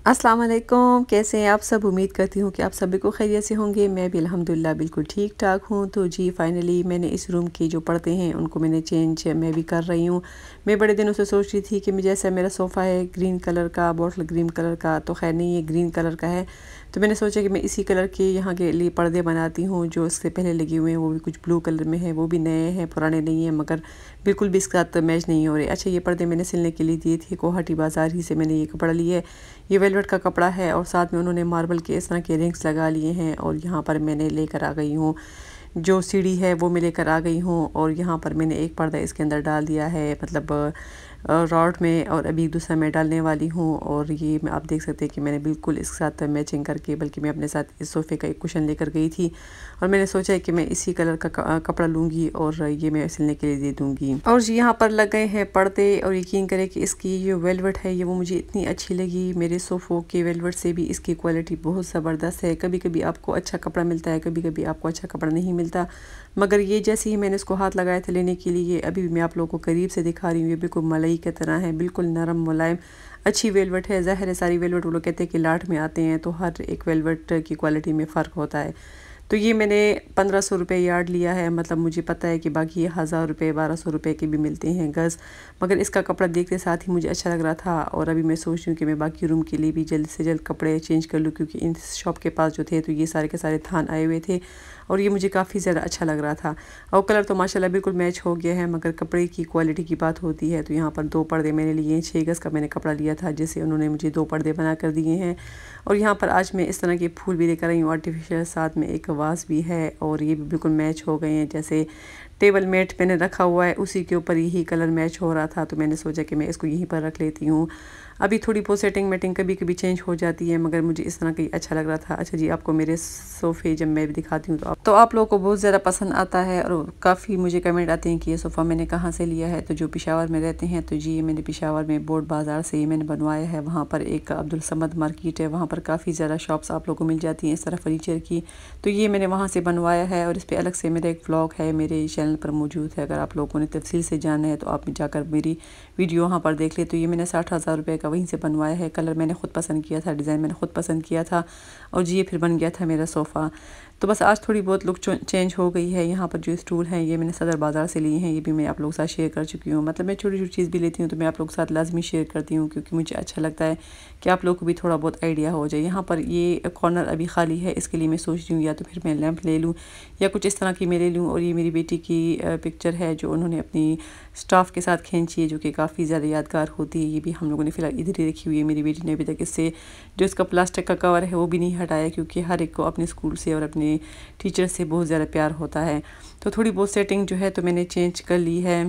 अस्सलाम वालेकुम, कैसे हैं आप सब। उम्मीद करती हूँ कि आप सभी को खैरियत से होंगे। मैं भी अल्हम्दुलिल्लाह बिल्कुल ठीक ठाक हूँ। तो जी फाइनली मैंने इस रूम के जो पर्दे हैं उनको मैंने चेंज मैं भी कर रही हूँ। मैं बड़े दिनों से सोच रही थी कि मैं जैसा मेरा सोफ़ा है ग्रीन कलर का, बॉटल ग्रीन कलर का, तो खैर नहीं, ये ग्रीन कलर का है। तो मैंने सोचा कि मैं इसी कलर के यहाँ के लिए पर्दे बनाती हूँ। जो इससे पहले लगे हुए हैं वो भी कुछ ब्लू कलर में है, वो भी नए हैं, पुराने नहीं हैं, मगर बिल्कुल भी इसके साथ मैच नहीं हो रहे। अच्छा, ये पर्दे मैंने सिलने के लिए दिए थे, गुवाहाटी बाज़ार ही से मैंने ये कपड़ा लिया है। ये वेलवेट का कपड़ा है और साथ में उन्होंने मार्बल के इस तरह के रिंग्स लगा लिए हैं। और यहाँ पर मैंने लेकर आ गई हूँ जो सीढ़ी है, वो मैं लेकर आ गई हूँ। और यहाँ पर मैंने एक पर्दा इसके अंदर डाल दिया है, मतलब रॉड में, और अभी दूसरा मैं डालने वाली हूँ। और ये आप देख सकते हैं कि मैंने बिल्कुल इसके साथ मैचिंग करके, बल्कि मैं अपने साथ इस सोफ़े का एक कुशन लेकर गई थी और मैंने सोचा है कि मैं इसी कलर का कपड़ा लूँगी और ये मैं सिलने के लिए दे दूँगी। और यहाँ पर लग गए हैं पर्दे, और यकीन करें कि इसकी जो वेलवेट है ये वो मुझे इतनी अच्छी लगी। मेरे सोफ़ों के वेलवेट से भी इसकी क्वालिटी बहुत ज़बरदस्त है। कभी कभी आपको अच्छा कपड़ा मिलता है, कभी कभी आपको अच्छा कपड़ा नहीं मिलता, मगर ये जैसे ही मैंने इसको हाथ लगाया था लेने के लिए, अभी भी मैं आप लोगों को करीब से दिखा रही हूँ, ये बिल्कुल मलाई की तरह है, बिल्कुल नरम मुलायम अच्छी वेलवेट है। ज़ाहिर है सारी वेलवेट वो लोग कहते हैं कि लाट में आते हैं, तो हर एक वेलवेट की क्वालिटी में फ़र्क होता है। तो ये मैंने 1500 रुपये यार्ड लिया है, मतलब मुझे पता है कि बाकी 1000 रुपये 1200 रुपये के भी मिलते हैं गज़, मगर इसका कपड़ा देखते साथ ही मुझे अच्छा लग रहा था। और अभी मैं सोच रही हूँ कि मैं बाकी रूम के लिए भी जल्द से जल्द कपड़े चेंज कर लूँ, क्योंकि इन शॉप के पास जो थे तो ये सारे के सारे थान आए हुए थे और ये मुझे काफ़ी ज़्यादा अच्छा लग रहा था। और कलर तो माशाल्लाह बिल्कुल मैच हो गया है, मगर कपड़े की क्वालिटी की बात होती है। तो यहाँ पर 2 पर्दे मैंने लिए हैं, 6 गज़ का मैंने कपड़ा लिया था, जिससे उन्होंने मुझे 2 पर्दे बना कर दिए हैं। और यहाँ पर आज मैं इस तरह के फूल भी लेकर आई हूँ आर्टिफिशियल, साथ में एक वास भी है, और ये भी बिल्कुल मैच हो गए हैं। जैसे टेबल मैट मैंने रखा हुआ है उसी के ऊपर यही कलर मैच हो रहा था, तो मैंने सोचा कि मैं इसको यहीं पर रख लेती हूँ। अभी थोड़ी बहुत सेटिंग मेटिंग कभी कभी चेंज हो जाती है, मगर मुझे इस तरह का अच्छा लग रहा था। अच्छा जी, आपको मेरे सोफ़े जब मैं भी दिखाती हूँ तो आप लोगों को बहुत ज़्यादा पसंद आता है, और काफ़ी मुझे कमेंट आते हैं कि ये सोफ़ा मैंने कहाँ से लिया है। तो जो पेशावर में रहते हैं, तो जी ये मैंने पेशावर में बोर्ड बाज़ार से ये मैंने बनवाया है। वहाँ पर एक अब्दुल समद मार्केट है, वहाँ पर काफ़ी ज़्यादा शॉप्स आप लोगों को मिल जाती हैं इस तरह फर्नीचर की। तो ये मैंने वहाँ से बनवाया है, और इस पर अलग से मेरा एक व्लॉग है मेरे चैनल पर मौजूद है। अगर आप लोगों ने तफसील से जाना है तो आप जाकर मेरी वीडियो वहाँ पर देख ले। तो ये मैंने 60,000 रुपये का वहीं से बनवाया है। कलर मैंने ख़ुद पसंद किया था, डिज़ाइन मैंने ख़ुद पसंद किया था, और जी ये फिर बन गया था मेरा सोफ़ा। तो बस आज थोड़ी बहुत लुक चेंज हो गई है। यहाँ पर जो स्टूल हैं ये मैंने सदर बाज़ार से लिए हैं, ये भी मैं आप लोगों के साथ शेयर कर चुकी हूँ। मतलब मैं छोटी छोटी चीज़ भी लेती हूँ तो मैं आप लोगों के साथ लाजमी शेयर करती हूँ, क्योंकि मुझे अच्छा लगता है कि आप लोगों को भी थोड़ा बहुत आइडिया हो जाए। यहाँ पर ये कॉर्नर अभी खाली है, इसके लिए मैं सोच रही हूँ या तो फिर मैं लैंप ले लूँ या कुछ इस तरह की मैं ले लूँ। और ये मेरी बेटी की पिक्चर है जो उन्होंने अपनी स्टाफ के साथ खींची है, जो कि काफ़ी ज़्यादा यादगार होती है। ये भी हम लोगों ने फ़िलहाल इधर ही रखी हुई है। मेरी बेटी ने अभी तक इससे जो इसका प्लास्टिक का कवर है वो भी नहीं हटाया, क्योंकि हर एक को अपने स्कूल से और अपने टीचर से बहुत ज़्यादा प्यार होता है। तो थोड़ी बहुत सेटिंग जो है तो मैंने चेंज कर ली है,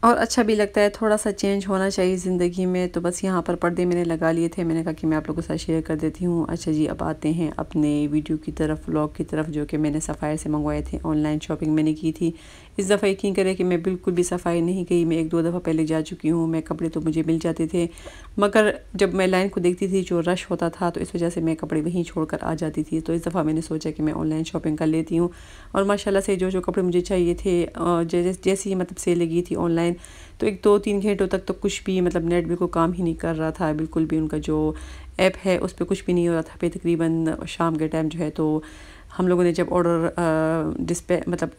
और अच्छा भी लगता है, थोड़ा सा चेंज होना चाहिए ज़िंदगी में। तो बस यहाँ पर पर्दे मैंने लगा लिए थे, मैंने कहा कि मैं आप लोगों के साथ शेयर कर देती हूँ। अच्छा जी, अब आते हैं अपने वीडियो की तरफ, व्लॉग की तरफ, जो कि मैंने सफ़ायर से मंगवाए थे। ऑनलाइन शॉपिंग मैंने की थी। इस दफ़ा यकीन करें कि मैं बिल्कुल भी सफ़ाई नहीं गई। मैं 1-2 दफ़ा पहले जा चुकी हूँ। मैं कपड़े तो मुझे मिल जाते थे, मगर जब मैं लाइन को देखती थी जो रश होता था, तो इस वजह से मैं कपड़े वहीं छोड़कर आ जाती थी। तो इस दफ़ा मैंने सोचा कि मैं ऑनलाइन शॉपिंग कर लेती हूँ, और माशाल्लाह से जो कपड़े मुझे चाहिए थे जैसी ही मतलब सेल लगी थी ऑनलाइन, तो 1-2-3 घंटों तक तो कुछ भी मतलब नेट बिल्कुल काम ही नहीं कर रहा था। बिल्कुल भी उनका जो ऐप है उस पर कुछ भी नहीं हो रहा था। फिर तकरीबन शाम के टाइम जो है, तो हम लोगों ने जब ऑर्डर डिस्पे मतलब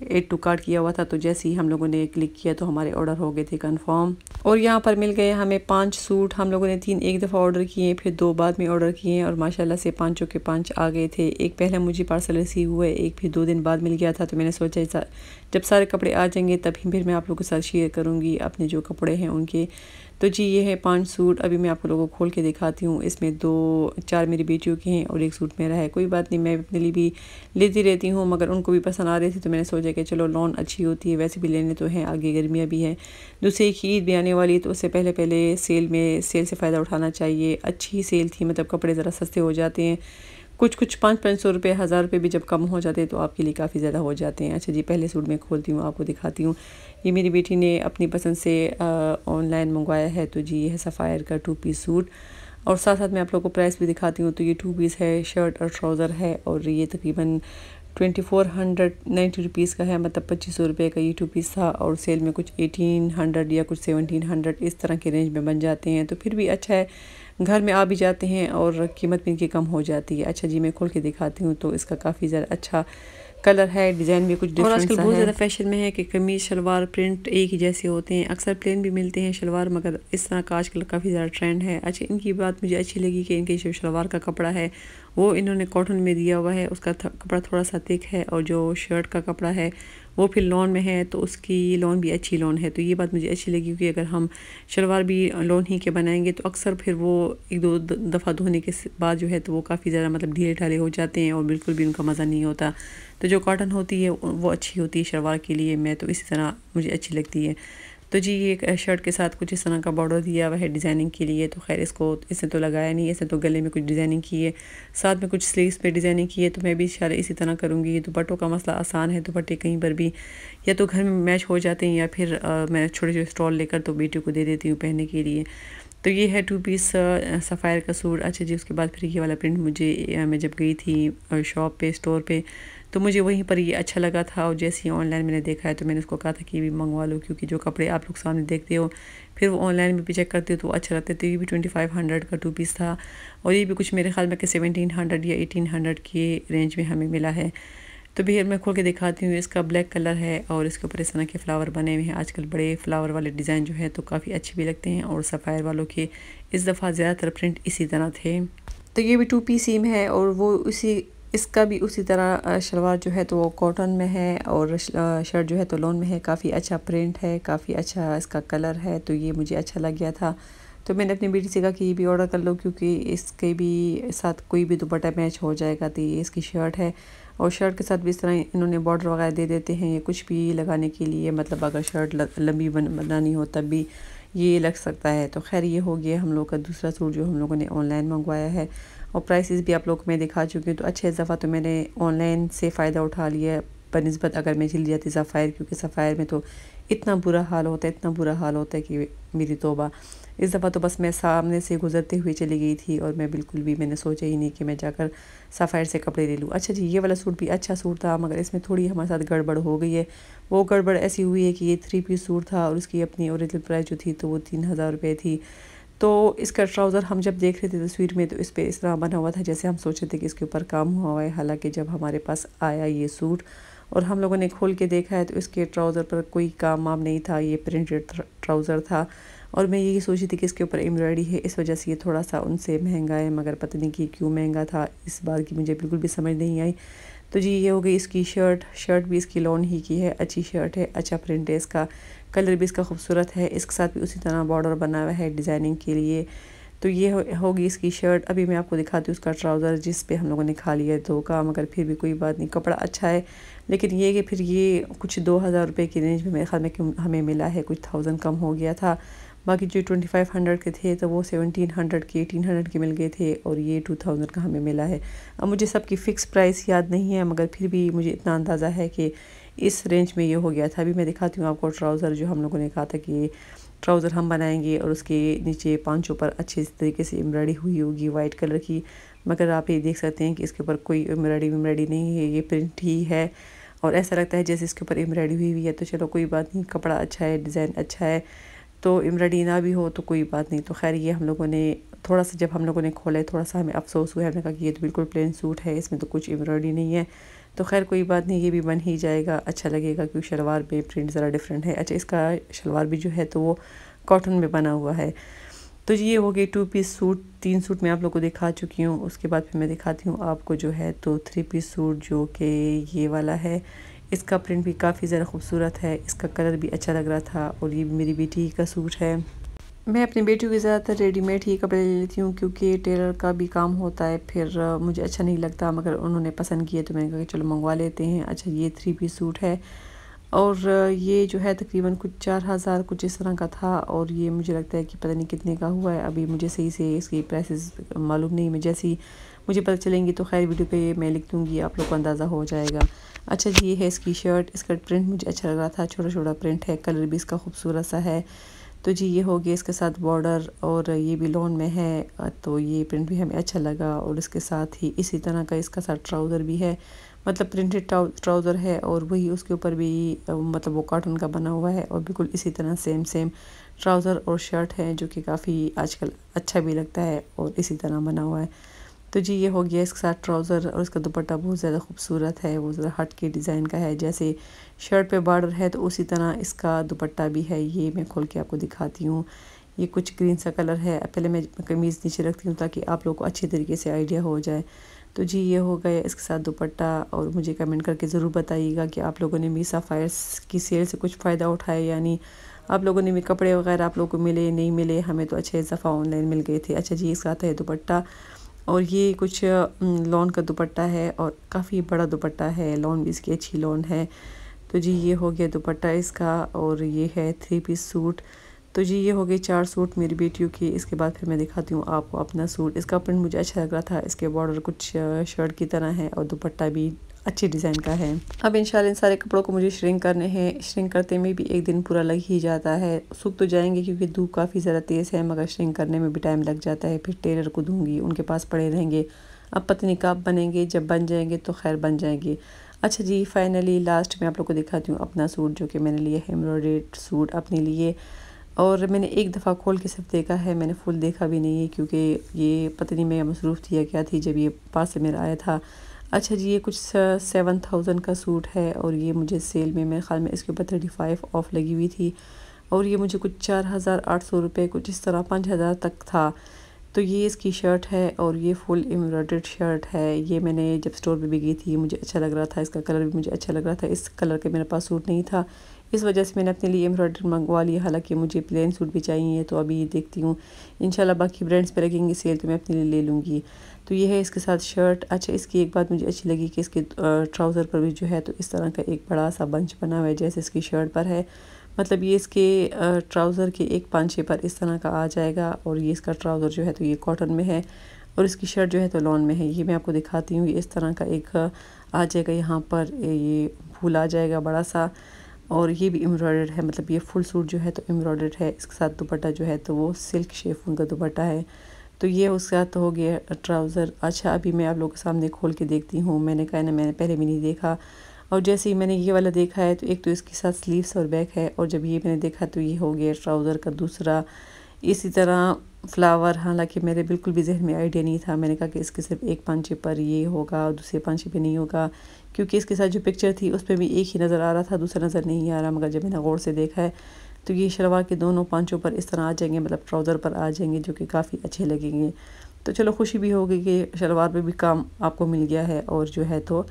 एड टू कार्ट किया हुआ था, तो जैसे ही हम लोगों ने क्लिक किया तो हमारे ऑर्डर हो गए थे कंफर्म। और यहाँ पर मिल गए हमें 5 सूट। हम लोगों ने 3 एक दफ़ा ऑर्डर किए, फिर 2 बाद में ऑर्डर किए, और माशाल्लाह से 5 के 5 आ गए थे। एक पहले मुझे पार्सल रिसीव हुए, एक फिर 2 दिन बाद मिल गया था। तो मैंने सोचा जब सारे कपड़े आ जाएंगे तभी फिर मैं आप लोगों के साथ शेयर करूँगी अपने जो कपड़े हैं उनके। तो जी ये है 5 सूट। अभी मैं आप लोगों को खोल के दिखाती हूँ। इसमें 4 मेरी बेटियों के हैं और 1 सूट मेरा है। कोई बात नहीं, मैं अपने लिए भी लेती रहती हूँ, मगर उनको भी पसंद आ रही थी, तो मैंने सोचा कि चलो लॉन अच्छी होती है, वैसे भी लेने तो हैं, आगे गर्मियाँ भी हैं, दूसरी की ईद भी आने वाली है, तो उससे पहले सेल से फ़ायदा उठाना चाहिए। अच्छी सेल थी, मतलब कपड़े ज़रा सस्ते हो जाते हैं। कुछ 500-500 रुपये 1000 रुपये भी जब कम हो जाते हैं तो आपके लिए काफ़ी ज़्यादा हो जाते हैं। अच्छा जी, पहले सूट मैं खोलती हूँ, आपको दिखाती हूँ। ये मेरी बेटी ने अपनी पसंद से ऑनलाइन मंगवाया है। तो जी ये है सफ़ायर का 2 पीस सूट, और साथ साथ मैं आप लोगों को प्राइस भी दिखाती हूँ। तो ये 2 पीस है, शर्ट और ट्राउज़र है, और ये तकरीबन 2490 रुपीज़ का है, मतलब 2500 रुपये का ये 2 पीस था। और सेल में कुछ 1800 या कुछ 1700 इस तरह के रेंज में बन जाते हैं, तो फिर भी अच्छा है, घर में आ भी जाते हैं और कीमत भी इनकी कम हो जाती है। अच्छा जी, मैं खोल के दिखाती हूँ। तो इसका काफ़ी ज़्यादा अच्छा कलर है, डिज़ाइन भी कुछ डिफरेंट सा है। और आजकल बहुत ज़्यादा फैशन में है कि कमीज़ शलवार प्रिंट एक ही जैसे होते हैं, अक्सर प्लेन भी मिलते हैं शलवार, मगर इस तरह का आजकल काफ़ी ज़्यादा ट्रेंड है। अच्छा, इनकी बात मुझे अच्छी लगी कि इनके जो शलवार का कपड़ा है वो इन्होंने कॉटन में दिया हुआ है, उसका कपड़ा थोड़ा सा थिक है, और जो शर्ट का कपड़ा है वो फिर लॉन में है, तो उसकी लॉन भी अच्छी लॉन है। तो ये बात मुझे अच्छी लगी, क्योंकि अगर हम शलवार भी लॉन ही के बनाएंगे तो अक्सर फिर वो एक दो दफ़ा धोने के बाद जो है तो वो काफ़ी ज़्यादा मतलब ढीले ढाले हो जाते हैं और बिल्कुल भी उनका मज़ा नहीं होता। तो जो कॉटन होती है वो अच्छी होती है शलवार के लिए, मैं तो इसी तरह मुझे अच्छी लगती है। तो जी, ये शर्ट के साथ कुछ इस तरह का बॉर्डर दिया हुआ है डिज़ाइनिंग के लिए। तो खैर इसने तो लगाया नहीं, इसने तो गले में कुछ डिज़ाइनिंग की है, साथ में कुछ स्लीव्स पे डिज़ाइनिंग की है। तो मैं भी शायद इसी तरह करूँगी। दुपट्टों का मसला आसान है, दुपट्टे कहीं पर भी या तो घर में मैच हो जाते हैं, या फिर मैं छोटे छोटे स्टॉल लेकर तो बेटी को दे देती हूँ पहनने के लिए। तो ये है 2 पीस सफ़ायर का सूट। अच्छा जी, उसके बाद फिर ये वाला प्रिंट मुझे मैं जब गई थी शॉप पे, स्टोर पे, तो मुझे वहीं पर ये अच्छा लगा था। और जैसे ही ऑनलाइन मैंने देखा है तो मैंने उसको कहा था कि ये भी मंगवा लो, क्योंकि जो कपड़े आप लोग सामने देखते हो फिर वो ऑनलाइन में भी चेक करते हो तो अच्छा लगता है। तो ये भी 2500 का 2 पीस था, और ये भी कुछ मेरे ख्याल में कि 1700 या 1800 के रेंज में हमें मिला है। तो भैया मैं खोल के दिखाती हूँ। इसका ब्लैक कलर है और इसके ऊपर इस तरह के फ्लावर बने हुए हैं। आजकल बड़े फ्लावर वाले डिज़ाइन जो है तो काफ़ी अच्छे भी लगते हैं, और सफ़ायर वालों के इस दफ़ा ज़्यादातर प्रिंट इसी तरह थे। तो ये भी 2 पीस सीम है, और वो इसका भी उसी तरह शलवार जो है तो वो कॉटन में है, और शर्ट जो है तो लॉन में है। काफ़ी अच्छा प्रिंट है, काफ़ी अच्छा इसका कलर है, तो ये मुझे अच्छा लग गया था। तो मैंने अपनी बेटी से कहा कि ये भी ऑर्डर कर लो, क्योंकि इसके भी साथ कोई भी दुपट्टा मैच हो जाएगा। तो ये इसकी शर्ट है, और शर्ट के साथ भी इस तरह इन्होंने बॉर्डर वगैरह दे देते हैं, ये कुछ भी लगाने के लिए, मतलब अगर शर्ट लंबी बनानी हो तब भी ये लग सकता है। तो खैर, ये हो गया हम लोग का दूसरा सूट जो हम लोगों ने ऑनलाइन मंगवाया है, और प्राइसेस भी आप लोग को मैं दिखा चुकी हूँ। तो अच्छे दफ़ा तो मैंने ऑनलाइन से फ़ायदा उठा लिया बनिस्बत अगर मैं चली जाती सफ़ायर, क्योंकि सफ़ायर में तो इतना बुरा हाल होता है, इतना बुरा हाल होता है कि मेरी तौबा। इस दफ़ा तो बस मैं सामने से गुजरते हुए चली गई थी, और मैं बिल्कुल भी मैंने सोचा ही नहीं कि मैं जाकर सफ़ायर से कपड़े ले लूँ। अच्छा जी, ये वाला सूट भी अच्छा सूट था, मगर इसमें थोड़ी हमारे साथ गड़बड़ हो गई है। वो गड़बड़ ऐसी हुई है कि ये 3 पीस सूट था, और उसकी अपनी ओरिजिनल प्राइस जो थी तो वो 3000 रुपये थी। तो इसका ट्राउज़र हम जब देख रहे थे तस्वीर में, तो इस पे इस तरह बना हुआ था जैसे हम सोच रहे थे कि इसके ऊपर काम हुआ है। हालांकि जब हमारे पास आया ये सूट और हम लोगों ने खोल के देखा है, तो इसके ट्राउज़र पर कोई काम वाम नहीं था, ये प्रिंटेड ट्राउज़र था। और मैं यही सोची थी कि इसके ऊपर एम्ब्रॉयडरी है, इस वजह से ये थोड़ा सा उनसे महंगा है, मगर पता नहीं कि क्यों महंगा था, इस बात की मुझे बिल्कुल भी समझ नहीं आई। तो जी, ये हो गई इसकी शर्ट भी इसकी लॉन ही की है, अच्छी शर्ट है, अच्छा प्रिंट है, इसका कलर भी इसका खूबसूरत है। इसके साथ भी उसी तरह बॉर्डर बना हुआ है डिज़ाइनिंग के लिए। तो ये होगी इसकी शर्ट। अभी मैं आपको दिखाती हूँ उसका ट्राउज़र, जिस पे हम लोगों ने खा लिया है धोखा, मगर फिर भी कोई बात नहीं, कपड़ा अच्छा है। लेकिन ये कि फिर ये कुछ 2000 रुपये की रेंज में मेरे ख्याल में हमें मिला है, कुछ 1000 कम हो गया था। बाकी जो 2500 के थे तो वो 1700 के 1800 के मिल गए थे, और ये 2000 का हमें मिला है। अब मुझे सबकी फ़िक्स प्राइस याद नहीं है, मगर फिर भी मुझे इतना अंदाज़ा है कि इस रेंज में ये हो गया था। अभी मैं दिखाती हूँ आपको ट्राउज़र, जो हम लोगों ने कहा था कि ट्राउज़र हम बनाएंगे, और उसके नीचे पांचों पर अच्छे तरीके से एम्ब्रॉयडरी हुई होगी वाइट कलर की, मगर आप ये देख सकते हैं कि इसके ऊपर कोई एम्ब्रॉयडरी नहीं है, ये प्रिंट ही है, और ऐसा लगता है जैसे इसके ऊपर एम्ब्रॉयडरी हुई हुई है। तो चलो कोई बात नहीं, कपड़ा अच्छा है, डिज़ाइन अच्छा है, तो एम्ब्रॉयडरी ना भी हो तो कोई बात नहीं। तो खैर, ये हम लोगों ने थोड़ा सा, जब हम लोगों ने खोला, थोड़ा सा हमें अफसोस हुआ, हमने कहा कि ये तो बिल्कुल प्लेन सूट है, इसमें तो कुछ एम्ब्रॉयडरी नहीं है। तो खैर कोई बात नहीं, ये भी बन ही जाएगा, अच्छा लगेगा, क्योंकि शलवार में प्रिंट ज़रा डिफरेंट है। अच्छा, इसका शलवार भी जो है तो वो कॉटन में बना हुआ है। तो ये हो गई 2 पीस सूट। 3 सूट मैं आप लोग को दिखा चुकी हूँ। उसके बाद फिर मैं दिखाती हूँ आपको जो है तो 3 पीस सूट, जो कि ये वाला है। इसका प्रिंट भी काफ़ी ज़्यादा खूबसूरत है, इसका कलर भी अच्छा लग रहा था, और ये मेरी बेटी का सूट है। मैं अपनी बेटी को ज़्यादातर रेडीमेड ही कपड़े ले लेती हूँ, क्योंकि टेलर का भी काम होता है, फिर मुझे अच्छा नहीं लगता, मगर उन्होंने पसंद किया तो मैंने कहा कि चलो मंगवा लेते हैं। अच्छा, ये 3 पीस सूट है, और ये जो है तकरीबन कुछ 4000 कुछ इस तरह का था, और ये मुझे लगता है कि पता नहीं कितने का हुआ है। अभी मुझे सही से इसकी प्राइसेस मालूम नहीं, मैं जैसी मुझे पता चलेंगी तो खैर वीडियो पे मैं लिख दूँगी, आप लोग को अंदाज़ा हो जाएगा। अच्छा जी, ये है इसकी शर्ट। इसका प्रिंट मुझे अच्छा लग रहा था, छोटा छोटा प्रिंट है, कलर भी इसका खूबसूरत सा है। तो जी, ये हो गया इसके साथ बॉर्डर, और ये भी लॉन में है, तो ये प्रिंट भी हमें अच्छा लगा, और इसके साथ ही इसी तरह का इसका साथ ट्राउज़र भी है, मतलब प्रिंटेड ट्राउज़र है और वही उसके ऊपर भी मतलब वो कॉटन का बना हुआ है और बिल्कुल इसी तरह सेम ट्राउज़र और शर्ट है जो कि काफ़ी आजकल अच्छा भी लगता है और इसी तरह बना हुआ है। तो जी ये हो गया इसके साथ ट्राउज़र और इसका दुपट्टा बहुत ज़्यादा खूबसूरत है, वो ज़रा हट के डिज़ाइन का है। जैसे शर्ट पे बॉर्डर है तो उसी तरह इसका दुपट्टा भी है। ये मैं खोल के आपको दिखाती हूँ। ये कुछ ग्रीन सा कलर है। पहले मैं कमीज़ नीचे रखती हूँ ताकि आप लोग को अच्छी तरीके से आइडिया हो जाए। तो जी ये हो गया इसके साथ दुपट्टा। और मुझे कमेंट करके ज़रूर बताइएगा कि आप लोगों ने मीसा फायर्स की सेल से कुछ फ़ायदा उठाया, यानी आप लोगों ने भी कपड़े वगैरह आप लोगों को मिले नहीं मिले। हमें तो अच्छे दफ़ा ऑनलाइन मिल गए थे। अच्छा जी इसका आता है दुपट्टा और ये कुछ लॉन का दुपट्टा है और काफ़ी बड़ा दुपट्टा है। लॉन भी इसकी अच्छी लॉन है। तो जी ये हो गया दुपट्टा इसका और ये है 3 पीस सूट। तो जी ये हो गए 4 सूट मेरी बेटियों के। इसके बाद फिर मैं दिखाती हूँ आपको अपना सूट। इसका प्रिंट मुझे अच्छा लग रहा था। इसके बॉर्डर कुछ शर्ट की तरह है और दुपट्टा भी अच्छी डिज़ाइन का है। अब इंशाल्लाह इन सारे कपड़ों को मुझे श्रिंक करने हैं। श्रिंक करते में भी एक दिन पूरा लग ही जाता है। सूख तो जाएंगे क्योंकि धूप काफ़ी ज़्यादा तेज़ है, मगर श्रिंक करने में भी टाइम लग जाता है। फिर टेलर को दूँगी, उनके पास पड़े रहेंगे। अब पता नहीं कब बनेंगे, जब बन जाएंगे तो खैर बन जाएंगे। अच्छा जी फाइनली लास्ट में आप लोग को दिखाती हूँ अपना सूट जो कि मैंने लिया है एम्ब्रॉयडर्ड सूट अपने लिए। और मैंने एक दफ़ा खोल के सिर्फ देखा है, मैंने फुल देखा भी नहीं है क्योंकि ये पता नहीं मैं मसरूफ़ थी या क्या थी जब ये पास से मेरा आया था। अच्छा जी ये कुछ 7000 का सूट है और ये मुझे सेल में मेरे ख़्याल में इसके ऊपर 35 ऑफ लगी हुई थी और ये मुझे कुछ 4800 रुपये कुछ इस तरह 5000 तक था। तो ये इसकी शर्ट है और ये फुल एम्ब्रॉयडर्ड शर्ट है। ये मैंने जब स्टोर पे भी गई थी मुझे अच्छा लग रहा था, इसका कलर भी मुझे अच्छा लग रहा था। इस कलर के मेरे पास सूट नहीं था, इस वजह से मैंने अपने लिए एम्ब्रॉयडरी मंगवा लिया। हालांकि मुझे प्लेन सूट भी चाहिए, तो अभी देखती हूँ इंशाल्लाह बाकी ब्रांड्स पे लगेंगे सेल तो मैं अपने लिए ले लूँगी। तो ये है इसके साथ शर्ट। अच्छा इसकी एक बात मुझे अच्छी लगी कि इसके ट्राउज़र पर भी जो है तो इस तरह का एक बड़ा सा बंच बना हुआ है जैसे इसकी शर्ट पर है। मतलब ये इसके ट्राउज़र के एक पांचे पर इस तरह का आ जाएगा और ये इसका ट्राउज़र जो है तो ये कॉटन में है और इसकी शर्ट जो है तो लॉन में है। ये मैं आपको दिखाती हूँ। ये इस तरह का एक आ जाएगा, यहाँ पर ये फूल आ जाएगा बड़ा सा और ये भी एम्ब्रॉयडर्ड है। मतलब ये फुल सूट जो है तो एम्ब्रॉयडर्ड है। इसके साथ दुपट्टा जो है तो वो सिल्क शेफून का दुपट्टा है। तो ये उसके साथ तो हो गया ट्राउज़र। अच्छा अभी मैं आप लोगों के सामने खोल के देखती हूँ। मैंने कहा ना मैंने पहले भी नहीं देखा और जैसे ही मैंने ये वाला देखा है तो एक तो इसके साथ स्लीव्स और बैक है और जब ये मैंने देखा तो ये हो गया ट्राउज़र का दूसरा इसी तरह फ्लावर। हालांकि मेरे बिल्कुल भी जहन में आइडिया नहीं था। मैंने कहा कि इसके सिर्फ एक पांचे पर ये होगा और दूसरे पांचे पे नहीं होगा क्योंकि इसके साथ जो पिक्चर थी उस पर भी एक ही नज़र आ रहा था, दूसरा नज़र नहीं आ रहा। मगर जब मैंने गौर से देखा है तो ये शलवार के दोनों पांचों पर इस तरह आ जाएंगे, मतलब ट्राउज़र पर आ जाएंगे जो कि काफ़ी अच्छे लगेंगे। तो चलो खुशी भी होगी कि शलवार पे भी काम आपको मिल गया है और जो है तो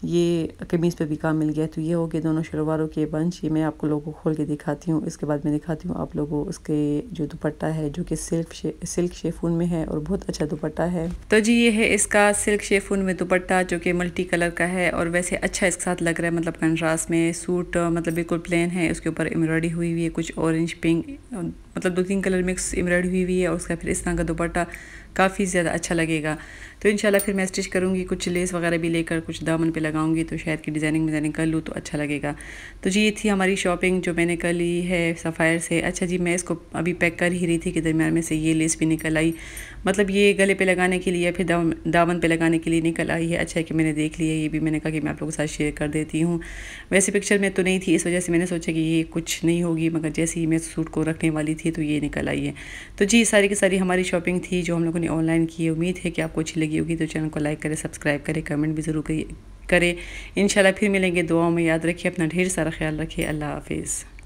ये कमीज़ पे भी काम मिल गया। तो ये हो गए दोनों शलवारों के बंच। ये मैं आपको लोगों को खोल के दिखाती हूँ। इसके बाद मैं दिखाती हूँ आप लोगों को उसके जो दुपट्टा है जो कि सिल्क शेफून में है और बहुत अच्छा दुपट्टा है। तो जी ये है इसका सिल्क शेफून में दुपट्टा जो कि मल्टी कलर का है और वैसे अच्छा इसके साथ लग रहा है। मतलब कंट्रास्ट में सूट मतलब बिल्कुल प्लेन है, उसके ऊपर एम्ब्रॉयडरी हुई हुई है कुछ ऑरेंज पिंक, मतलब 2-3 कलर मिक्स एम्ब्रॉयडरी हुई हुई है और उसका फिर इस तरह का दुपट्टा काफ़ी ज़्यादा अच्छा लगेगा। तो इंशाल्लाह फिर मैं स्टिच करूँगी, कुछ लेस वगैरह भी लेकर कुछ दामन पे लगाऊंगी तो शायद की डिज़ाइनिंग कर लूँ तो अच्छा लगेगा। तो जी ये थी हमारी शॉपिंग जो मैंने कर ली है सफ़ायर से। अच्छा जी मैं इसको अभी पैक कर ही रही थी कि दरमियान में से ये लेस भी निकल आई, मतलब ये गले पे लगाने के लिए या फिर दामन पे लगाने के लिए निकल आई है। अच्छा है कि मैंने देख लिया, ये भी मैंने कहा कि मैं आप लोगों के साथ शेयर कर देती हूँ। वैसे पिक्चर में तो नहीं थी, इस वजह से मैंने सोचा कि ये कुछ नहीं होगी, मगर जैसे ही मैं सूट को रखने वाली थी तो ये निकल आई है। तो जी सारी की सारी हमारी शॉपिंग थी जो हम लोगों ने ऑनलाइन की है। उम्मीद है कि आपको अच्छी लगी होगी। तो चैनल को लाइक करें, सब्सक्राइब करें, कमेंट भी ज़रूर करें। इंशाल्लाह फिर मिलेंगे दुआओं में। याद रखिए अपना ढेर सारा ख्याल रखिए। अल्लाह हाफिज़।